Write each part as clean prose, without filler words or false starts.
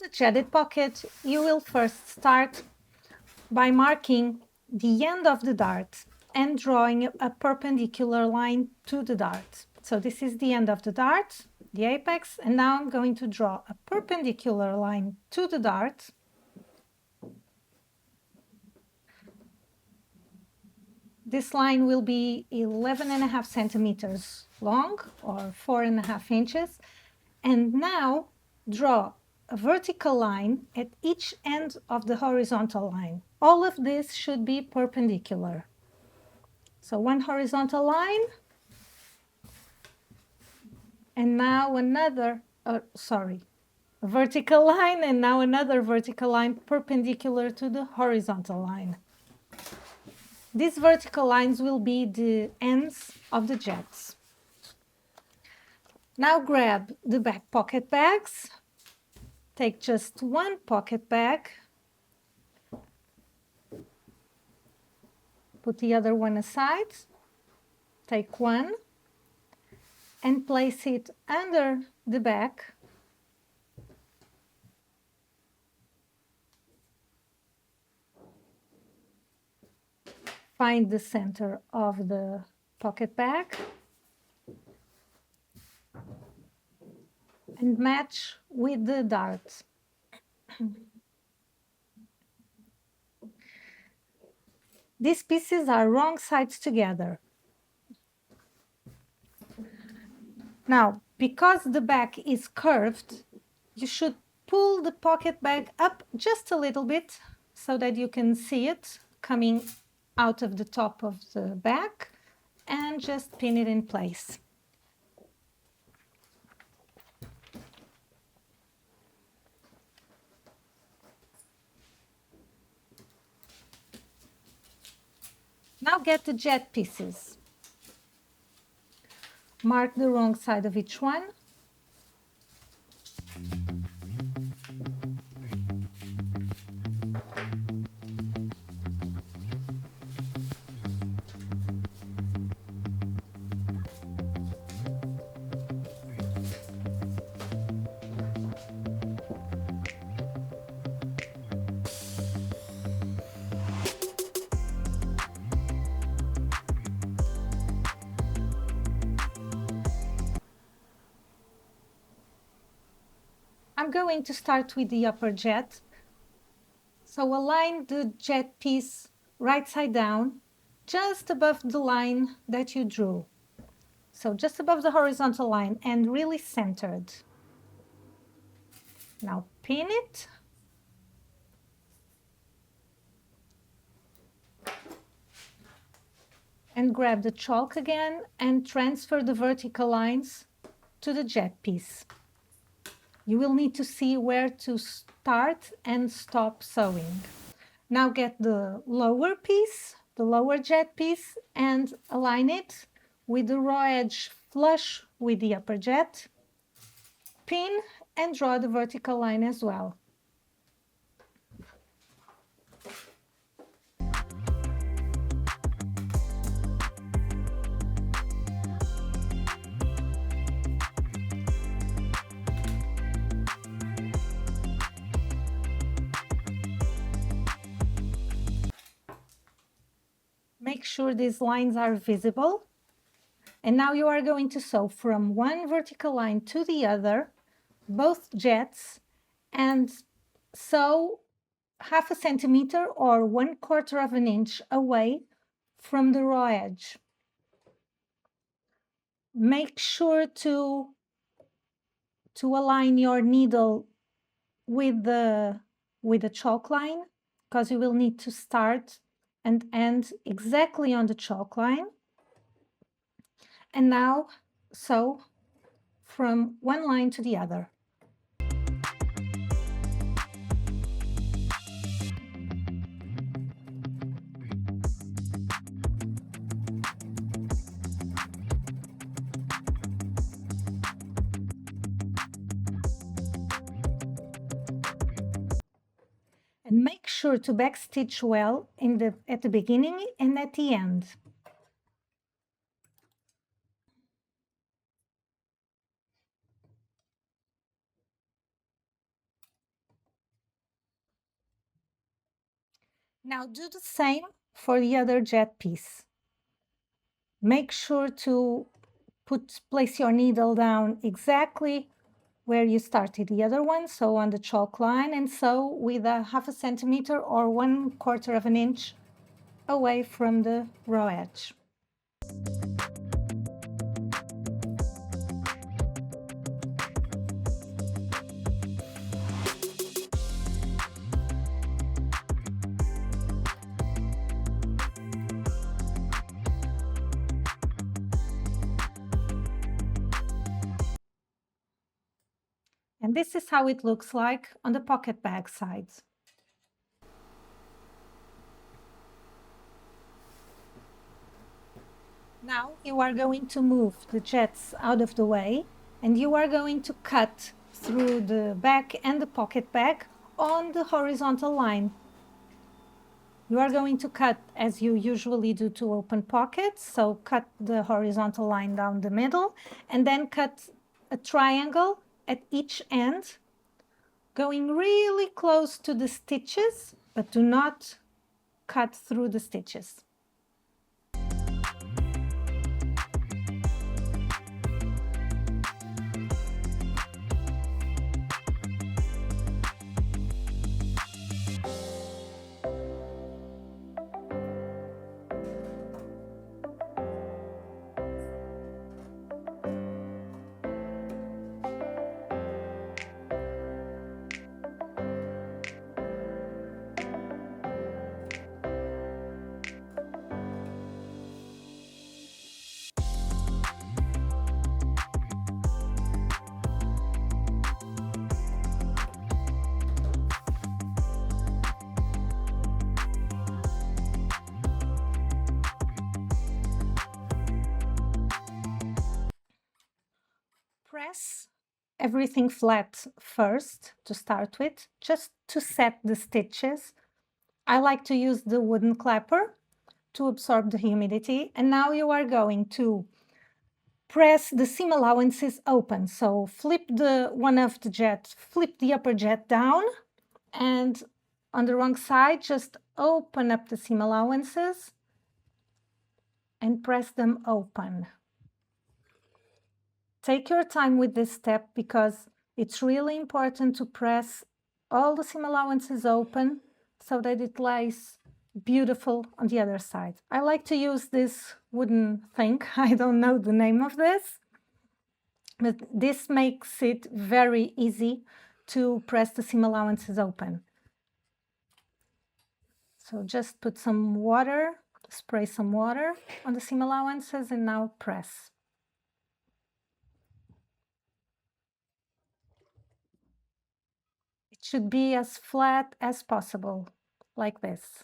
the jetted pocket, you will first start by marking the end of the dart and drawing a perpendicular line to the dart. So this is the end of the dart, the apex, and now I'm going to draw a perpendicular line to the dart. This line will be 11.5 centimeters long, or 4.5 inches. And now draw a vertical line at each end of the horizontal line. All of this should be perpendicular. So one horizontal line, and now another, a vertical line, and now another vertical line perpendicular to the horizontal line. These vertical lines will be the ends of the jets. Now grab the back pocket bags. Take just one pocket bag. Put the other one aside. Take one and place it under the back. Find the center of the pocket bag and match with the dart. These pieces are wrong sides together. Now, because the back is curved, you should pull the pocket bag up just a little bit so that you can see it coming out of the top of the back, and just pin it in place. Now get the jet pieces. Mark the wrong side of each one. I'm going to start with the upper jet. So align the jet piece right side down, just above the line that you drew. So just above the horizontal line and really centered. Now pin it. And grab the chalk again and transfer the vertical lines to the jet piece. You will need to see where to start and stop sewing. Now get the lower piece, the lower jet piece, and align it with the raw edge flush with the upper jet. Pin and draw the vertical line as well. Make sure these lines are visible. And now you are going to sew from one vertical line to the other, both jets, and sew 0.5 centimeter or 1/4 of an inch away from the raw edge. Make sure to align your needle with the chalk line, because you will need to start and end exactly on the chalk line. And now sew from one line to the other. And make sure to backstitch well at the beginning and at the end. Now do the same for the other jet piece. Make sure to place your needle down exactly where you started the other one, so on the chalk line, and so with a 1/2 centimeter or 1/4 of an inch away from the raw edge. And this is how it looks like on the pocket bag sides. Now you are going to move the jets out of the way, and you are going to cut through the back and the pocket bag on the horizontal line. You are going to cut as you usually do to open pockets, so cut the horizontal line down the middle, and then cut a triangle at each end, going really close to the stitches, but do not cut through the stitches. Press everything flat first to start with, just to set the stitches. I like to use the wooden clapper to absorb the humidity. And now you are going to press the seam allowances open. So flip the upper jet down, and on the wrong side, just open up the seam allowances and press them open. Take your time with this step because it's really important to press all the seam allowances open so that it lays beautiful on the other side. I like to use this wooden thing. I don't know the name of this, but this makes it very easy to press the seam allowances open. So just put some water, spray some water on the seam allowances, and now press. It should be as flat as possible, like this.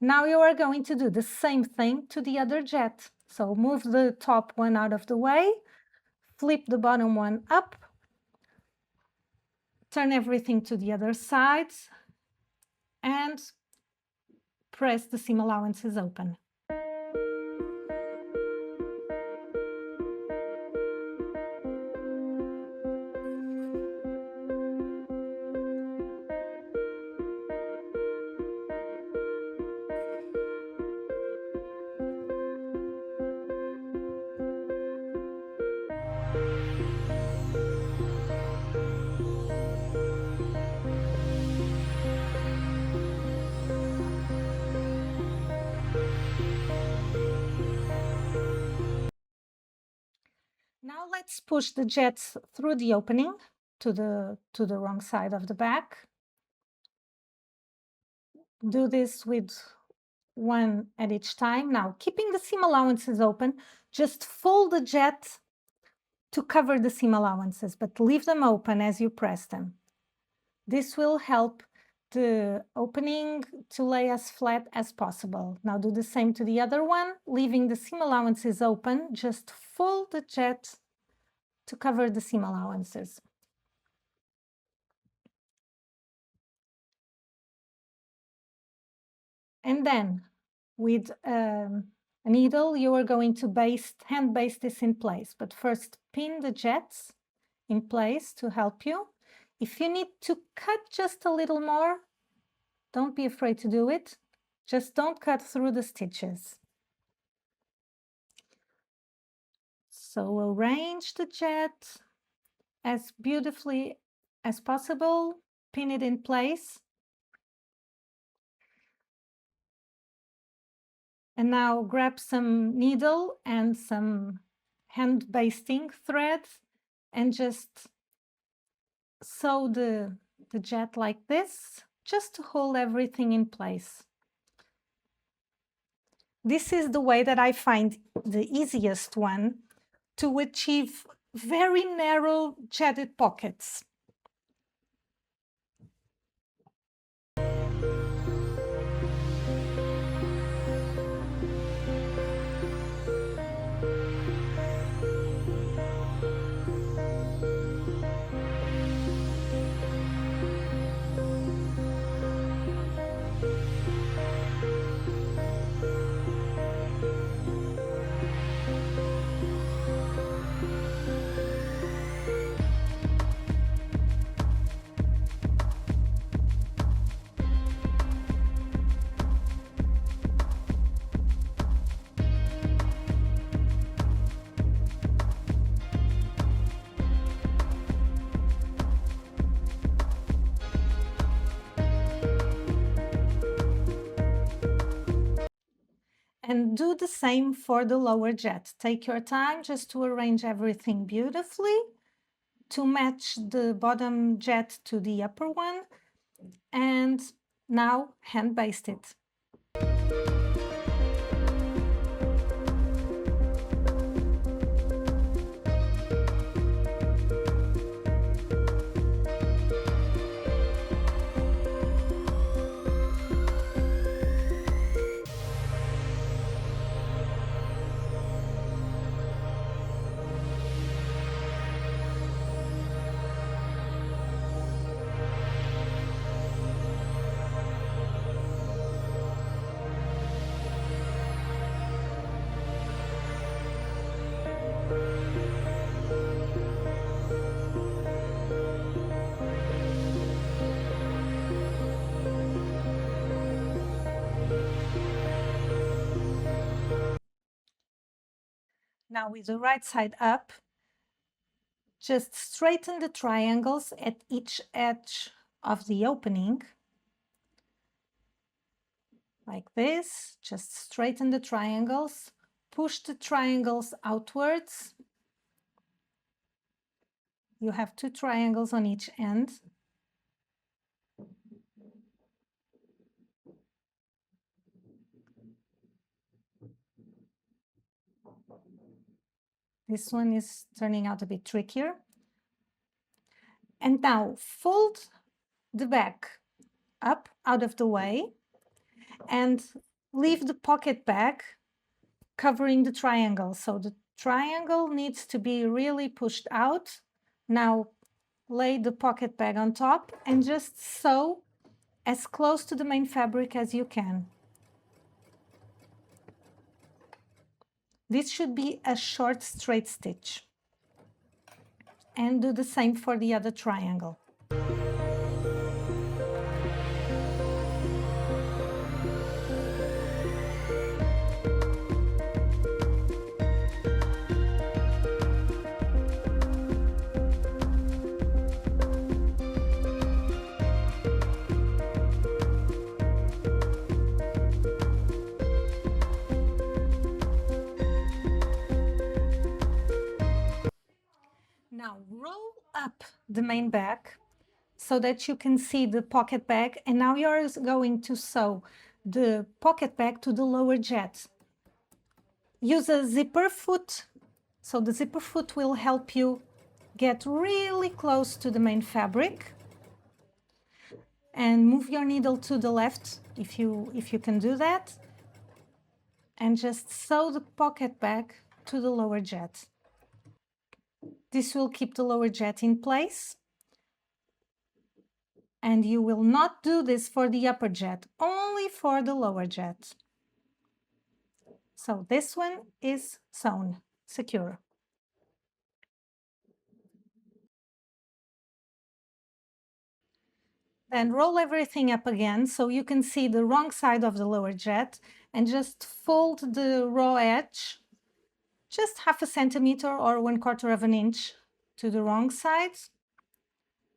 Now you are going to do the same thing to the other jet. So move the top one out of the way, flip the bottom one up, turn everything to the other side, and press the seam allowances open. Now let's push the jets through the opening to the wrong side of the back. Do this with one at each time. Now, keeping the seam allowances open, just fold the jet to cover the seam allowances, but leave them open as you press them. This will help the opening to lay as flat as possible. Now do the same to the other one, leaving the seam allowances open, just fold the jet to cover the seam allowances. And then with a needle, you are going to hand baste this in place, but first pin the jets in place to help you. If you need to cut just a little more, don't be afraid to do it. Just don't cut through the stitches. So arrange the jet as beautifully as possible, pin it in place. And now grab some needle and some hand basting thread and just sew the jet like this, just to hold everything in place. This is the way that I find the easiest one to achieve very narrow jetted pockets. And do the same for the lower jet. Take your time just to arrange everything beautifully to match the bottom jet to the upper one. And now hand baste it. Now with the right side up, just straighten the triangles at each edge of the opening. Like this, just straighten the triangles, push the triangles outwards. You have 2 triangles on each end. This one is turning out a bit trickier. And now fold the back up out of the way and leave the pocket back covering the triangle. So the triangle needs to be really pushed out. Now lay the pocket bag on top and just sew as close to the main fabric as you can. This should be a short straight stitch. And do the same for the other triangle. Now roll up the main bag so that you can see the pocket bag, and now you're going to sew the pocket bag to the lower jet. Use a zipper foot, so the zipper foot will help you get really close to the main fabric. And move your needle to the left if you can do that. And just sew the pocket bag to the lower jet. This will keep the lower jet in place. And you will not do this for the upper jet, only for the lower jet. So this one is sewn, secure. Then roll everything up again so you can see the wrong side of the lower jet, and just fold the raw edge just 1/2 centimeter or 1/4 of an inch to the wrong side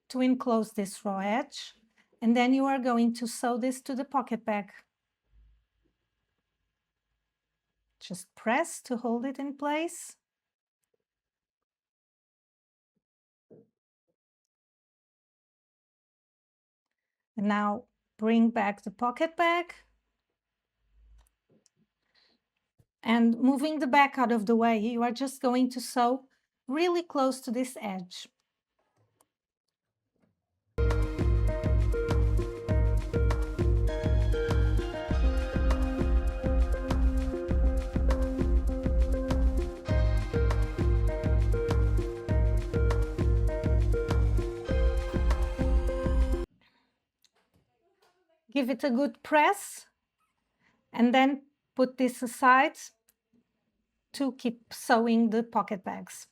to enclose this raw edge. And then you are going to sew this to the pocket bag. Just press to hold it in place. And now bring back the pocket bag. And moving the back out of the way, you are just going to sew really close to this edge. Give it a good press, and then put this aside to keep sewing the pocket bags.